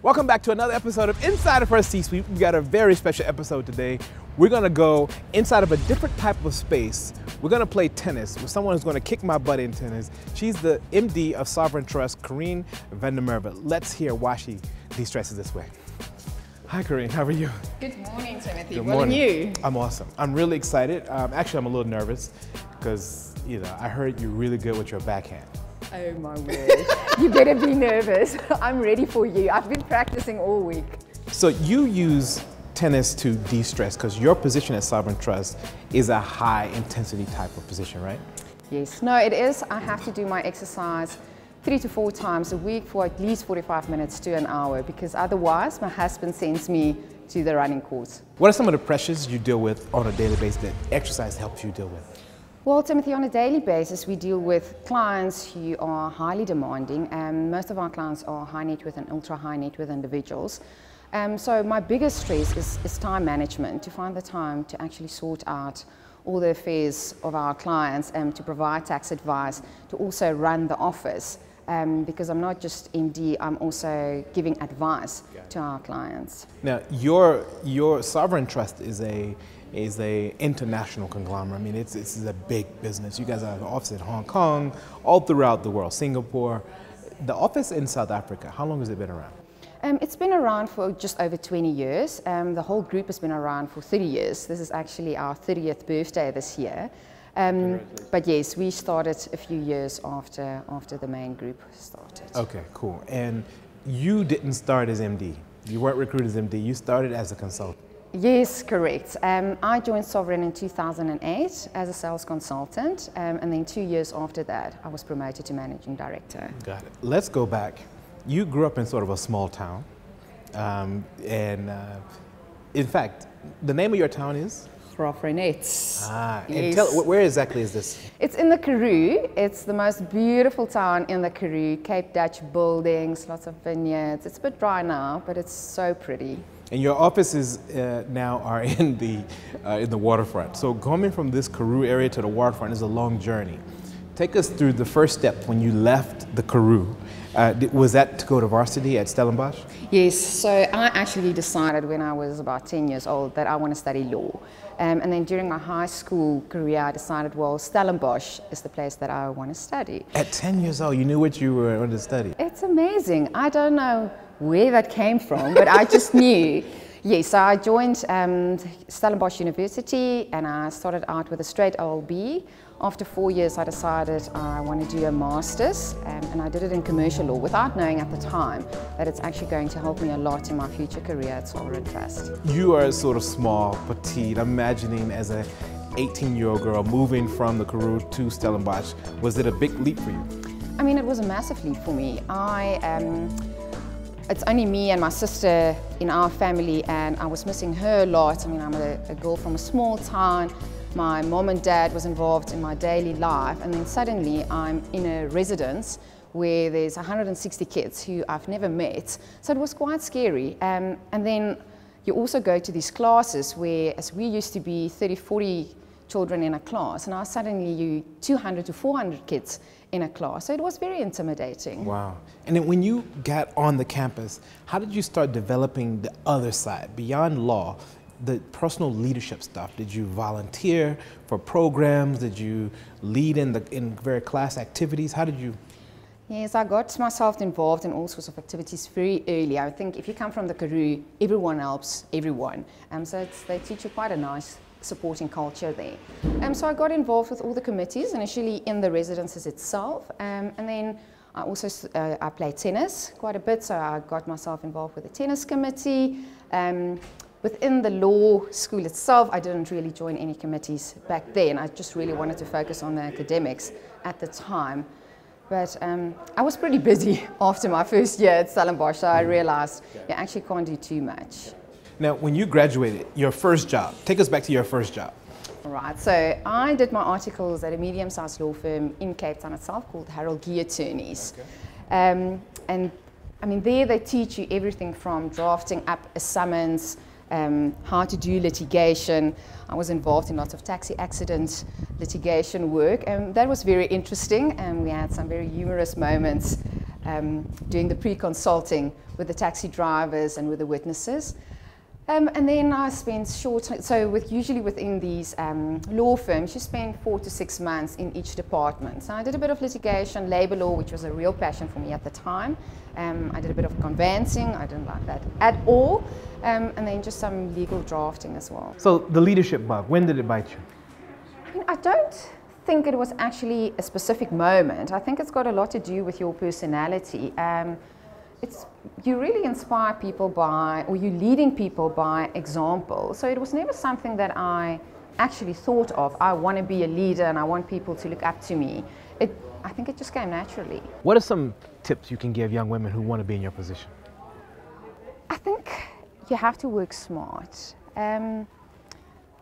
Welcome back to another episode of Inside of Her C-Suite. We've got a very special episode today. We're gonna go inside of a different type of space. We're gonna play tennis with someone who's gonna kick my butt in tennis. She's the MD of Sovereign Trust, Coreen Van der Merwe. Let's hear why she de-stresses this way. Hi, Coreen, how are you? Good morning, Timothy. Good morning. morning. What are you? I'm awesome. I'm really excited. Actually, I'm a little nervous because, I heard you're really good with your backhand. Oh my word. You better be nervous. I'm ready for you. I've been practicing all week. So you use tennis to de-stress because your position at Sovereign Trust is a high intensity type of position, right? Yes. No, it is. I have to do my exercise 3 to 4 times a week for at least 45 minutes to an hour because otherwise my husband sends me to the running course. What are some of the pressures you deal with on a daily basis that exercise helps you deal with? Well, Timothy, on a daily basis, we deal with clients who are highly demanding, and most of our clients are high net worth and ultra high net worth individuals. So my biggest stress is time management, to find the time to actually sort out all the affairs of our clients and to provide tax advice, to also run the office. Because I'm not just MD, I'm also giving advice to our clients. Now, your Sovereign Trust is a international conglomerate. I mean, it's a big business. You guys have an office in Hong Kong, all throughout the world, Singapore. The office in South Africa, how long has it been around? It's been around for just over 20 years. The whole group has been around for 30 years. This is actually our 30th birthday this year. But yes, we started a few years after the main group started. Okay, cool. And you didn't start as MD. You weren't recruited as MD. You started as a consultant. Yes, correct. I joined Sovereign in 2008 as a sales consultant, and then 2 years after that, I was promoted to managing director. Got it. Let's go back. You grew up in sort of a small town, in fact, the name of your town is? Yes. And where exactly is this? It's in the Karoo. It's the most beautiful town in the Karoo. Cape Dutch buildings, lots of vineyards. It's a bit dry now, but it's so pretty. And your offices now are in the waterfront. So coming from this Karoo area to the waterfront is a long journey. Take us through the first step when you left the Karoo. Was that to go to varsity at Stellenbosch? Yes, so I actually decided when I was about 10 years old that I want to study law. And then during my high school career, I decided, well, Stellenbosch is the place that I want to study. At 10 years old, you knew what you were going to study? It's amazing. I don't know where that came from, but I just knew. Yes, so I joined Stellenbosch University and I started out with a straight OLB. After 4 years, I decided I want to do a master's, and I did it in commercial law without knowing at the time that it's actually going to help me a lot in my future career at Sovereign Trust. You are sort of small, petite. I'm imagining as an 18-year-old girl moving from the Karoo to Stellenbosch. Was it a big leap for you? I mean, it was a massive leap for me. It's only me and my sister in our family, and I was missing her a lot. I mean, I'm a girl from a small town. My mom and dad was involved in my daily life, and then suddenly I'm in a residence where there's 160 kids who I've never met. So it was quite scary. And then you also go to these classes where, as we used to be 30, 40 children in a class, and now suddenly you 200 to 400 kids in a class. So it was very intimidating. Wow. And then when you got on the campus, how did you start developing the other side, beyond law? The personal leadership stuff? Did you volunteer for programs? Did you lead in various class activities? How did you? Yes, I got myself involved in all sorts of activities very early. I think if you come from the Karoo, everyone helps everyone. So they teach you quite a nice supporting culture there. So I got involved with all the committees, initially in the residences itself, and then I also I played tennis quite a bit, so I got myself involved with the tennis committee. Within the law school itself, I didn't really join any committees back then. I just really wanted to focus on the academics at the time. But I was pretty busy after my first year at Stellenbosch, so I realized you actually can't do too much. Now, when you graduated, your first job, take us back to your first job. All right, so I did my articles at a medium-sized law firm in Cape Town itself called Harold Gee Attorneys. And I mean, there they teach you everything from drafting up a summons, how to do litigation. I was involved in lots of taxi accident litigation work, and that was very interesting, and we had some very humorous moments doing the pre-consulting with the taxi drivers and with the witnesses. And then I spent usually within these law firms, you spend 4 to 6 months in each department. So I did a bit of litigation, labor law, which was a real passion for me at the time. I did a bit of conveyancing, I didn't like that at all. And then just some legal drafting as well. So the leadership bug, when did it bite you? I don't think it was actually a specific moment. I think it's got a lot to do with your personality. You really inspire people or you're leading people by example. So it was never something that I actually thought of. I want to be a leader and I want people to look up to me. I think it just came naturally. What are some tips you can give young women who want to be in your position? I think you have to work smart.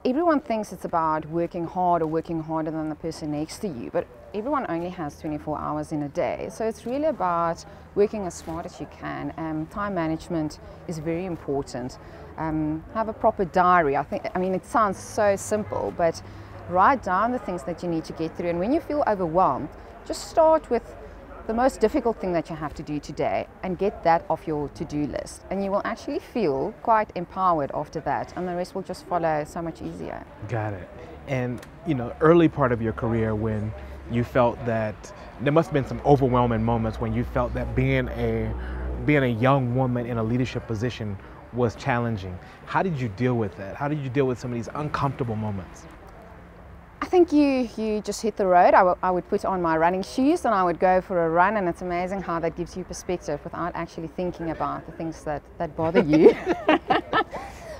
Everyone thinks it's about working hard or working harder than the person next to you, but everyone only has 24 hours in a day. So it's really about working as smart as you can. Time management is very important. Have a proper diary. I mean, it sounds so simple, but write down the things that you need to get through. And when you feel overwhelmed, just start with the most difficult thing that you have to do today and get that off your to-do list. And you will actually feel quite empowered after that, and the rest will just follow so much easier. Got it. And, early part of your career when you felt that there must have been some overwhelming moments when you felt that being a young woman in a leadership position was challenging. How did you deal with that? How did you deal with some of these uncomfortable moments? I think you just hit the road. I would put on my running shoes and I would go for a run, and it's amazing how that gives you perspective without actually thinking about the things that bother you.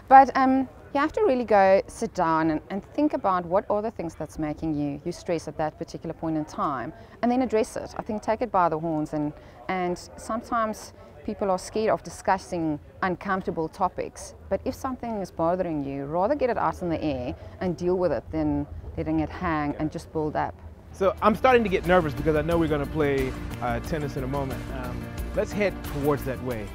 But you have to really go sit down and think about what are the things that's making you stress at that particular point in time, and then address it. I think take it by the horns, and sometimes people are scared of discussing uncomfortable topics, but if something is bothering you, rather get it out in the air and deal with it than letting it hang and just build up. So I'm starting to get nervous because I know we're going to play tennis in a moment. Let's head towards that way.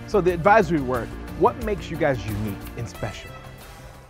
So the advisory work, what makes you guys unique and special?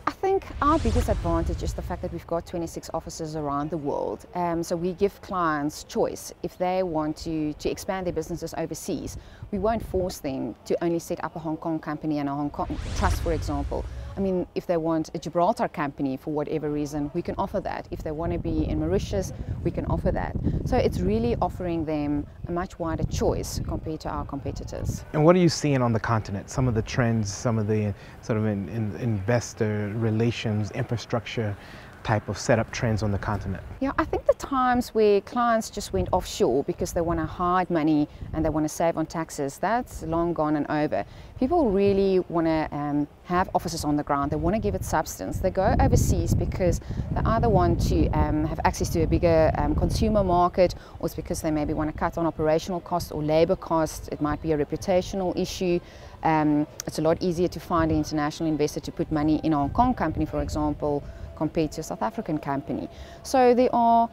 I think our biggest advantage is the fact that we've got 26 offices around the world. So we give clients choice. If they want to expand their businesses overseas, we won't force them to only set up a Hong Kong company and a Hong Kong trust, for example. I mean, if they want a Gibraltar company for whatever reason, we can offer that. If they want to be in Mauritius, we can offer that. So it's really offering them a much wider choice compared to our competitors. And what are you seeing on the continent? Some of the trends, some of the sort of investor relations, infrastructure type of setup trends on the continent? Yeah, I think the times where clients just went offshore because they want to hide money and they want to save on taxes, that's long gone and over. People really want to have offices on the ground. They want to give it substance. They go overseas because they either want to have access to a bigger consumer market, or it's because they maybe want to cut on operational costs or labor costs. It might be a reputational issue. It's a lot easier to find an international investor to put money in a Hong Kong company, for example, compared to a South African company. So there are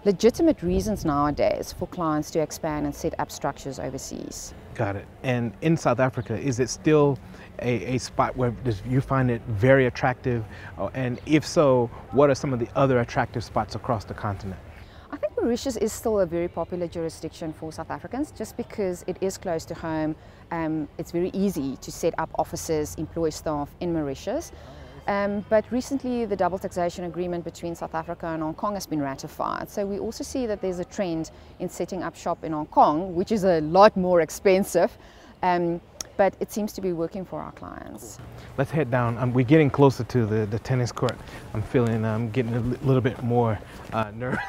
legitimate reasons nowadays for clients to expand and set up structures overseas. Got it. And in South Africa, is it still a spot where you find it very attractive? And if so, what are some of the other attractive spots across the continent? I think Mauritius is still a very popular jurisdiction for South Africans just because it is close to home. It's very easy to set up offices, employ staff in Mauritius. But recently the double taxation agreement between South Africa and Hong Kong has been ratified. So we also see that there's a trend in setting up shop in Hong Kong, which is a lot more expensive, but it seems to be working for our clients. Let's head down. We're getting closer to the tennis court. I'm getting a little bit more nervous.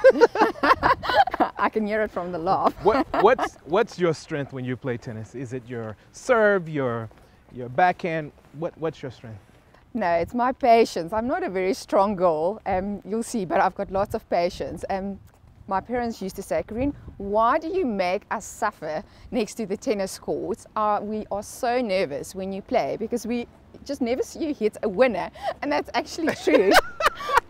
I can hear it from the laugh. What's your strength when you play tennis? Is it your serve, your backhand? What's your strength? No, it's my patience. I'm not a very strong girl, you'll see, but I've got lots of patience. My parents used to say, Coreen, why do you make us suffer next to the tennis courts? We are so nervous when you play because we just never see you hit a winner, and that's actually true.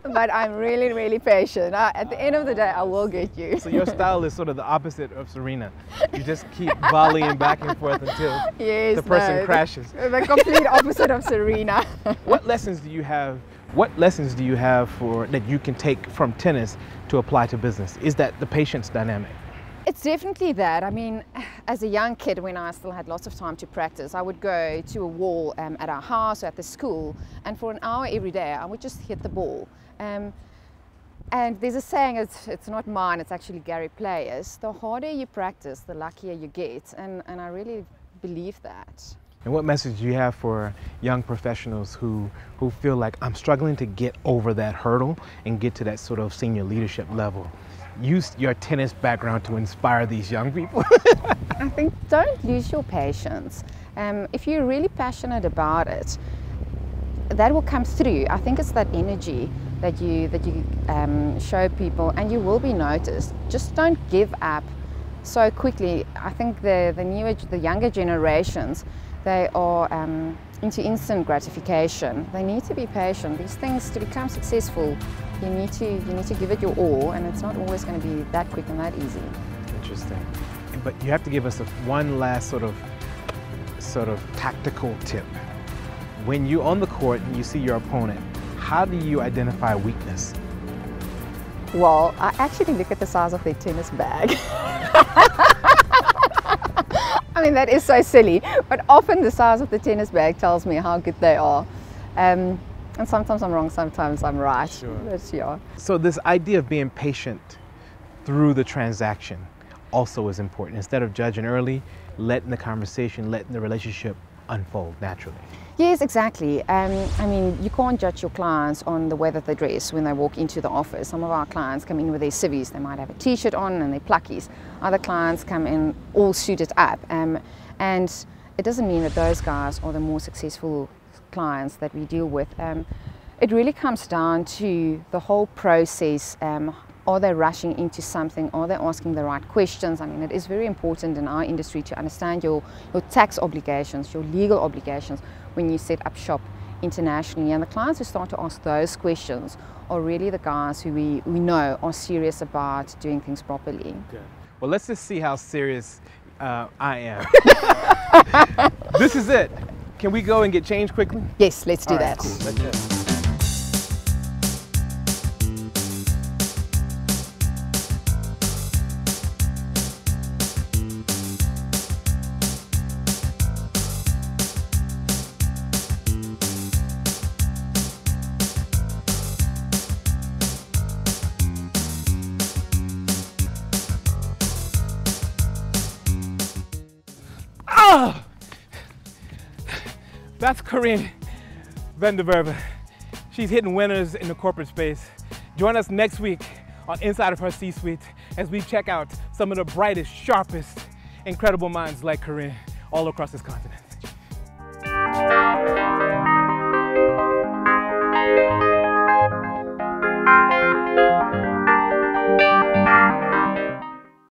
But I'm really, really patient. At the end of the day, I will get you. So your style is sort of the opposite of Serena. You just keep volleying back and forth until the person crashes. The complete opposite of Serena. What lessons do you have What lessons do you have that you can take from tennis to apply to business? Is that the patience dynamic? It's definitely that. I mean, as a young kid, when I still had lots of time to practice, I would go to a wall at our house or at the school, and for an hour every day, I would just hit the ball. And there's a saying, it's not mine, it's actually Gary Player's: the harder you practice, the luckier you get. And I really believe that. And what message do you have for young professionals who feel like, I'm struggling to get over that hurdle and get to that sort of senior leadership level? Use your tennis background to inspire these young people. I think don't lose your patience. If you're really passionate about it, that will come through. I think it's that energy that you show people, and you will be noticed. Just don't give up so quickly. I think the younger generations, they are into instant gratification. They need to be patient. These things, to become successful, you need to give it your all, and it's not always going to be that quick and that easy. Interesting. But you have to give us one last sort of tactical tip. When you're on the court and you see your opponent, how do you identify weakness? Well, I actually look at the size of their tennis bag. I mean, that is so silly, but often the size of the tennis bag tells me how good they are. And sometimes I'm wrong, sometimes I'm right. Sure. But yeah. So this idea of being patient through the transaction also is important. Instead of judging early, letting the conversation, letting the relationship unfold naturally. Yes, exactly. I mean, you can't judge your clients on the way that they dress when they walk into the office. Some of our clients come in with their civvies. They might have a t-shirt on and their pluckies. Other clients come in all suited up. And it doesn't mean that those guys are the more successful clients that we deal with. It really comes down to the whole process. Are they rushing into something? Are they asking the right questions? I mean, it is very important in our industry to understand your tax obligations, your legal obligations when you set up shop internationally. And the clients who start to ask those questions are really the guys who we know are serious about doing things properly. Okay. Well, let's just see how serious I am. This is it. Can we go and get changed quickly? Yes, let's do All right, that. cool. Let's go. That's Coreen Van der Merwe. She's hitting winners in the corporate space. Join us next week on Inside of Her C-Suite as we check out some of the brightest, sharpest, incredible minds like Coreen all across this continent.